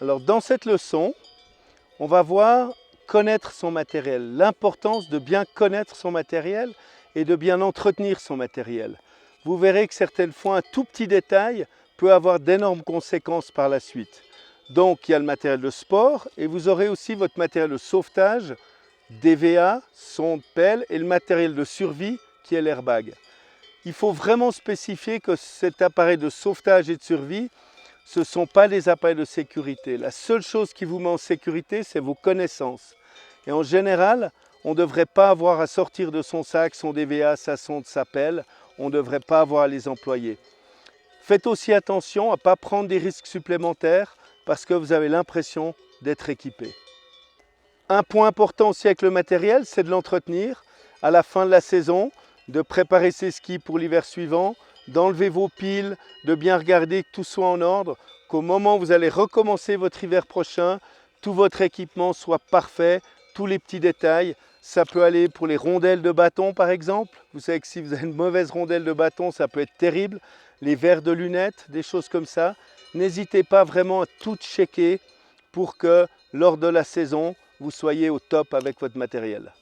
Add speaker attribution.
Speaker 1: Alors dans cette leçon, on va voir connaître son matériel, l'importance de bien connaître son matériel et de bien entretenir son matériel. Vous verrez que certaines fois un tout petit détail peut avoir d'énormes conséquences par la suite. Donc il y a le matériel de sport et vous aurez aussi votre matériel de sauvetage, DVA, sonde, pelle et le matériel de survie qui est l'airbag. Il faut vraiment spécifier que cet appareil de sauvetage et de survie, ce ne sont pas des appareils de sécurité. La seule chose qui vous met en sécurité, c'est vos connaissances. Et en général, on ne devrait pas avoir à sortir de son sac son DVA, sa sonde, sa pelle. On ne devrait pas avoir à les employer. Faites aussi attention à ne pas prendre des risques supplémentaires parce que vous avez l'impression d'être équipé. Un point important aussi avec le matériel, c'est de l'entretenir à la fin de la saison, de préparer ses skis pour l'hiver suivant, d'enlever vos piles, de bien regarder que tout soit en ordre, qu'au moment où vous allez recommencer votre hiver prochain, tout votre équipement soit parfait, tous les petits détails. Ça peut aller pour les rondelles de bâton par exemple. Vous savez que si vous avez une mauvaise rondelle de bâton, ça peut être terrible. Les verres de lunettes, des choses comme ça. N'hésitez pas vraiment à tout checker pour que lors de la saison, vous soyez au top avec votre matériel.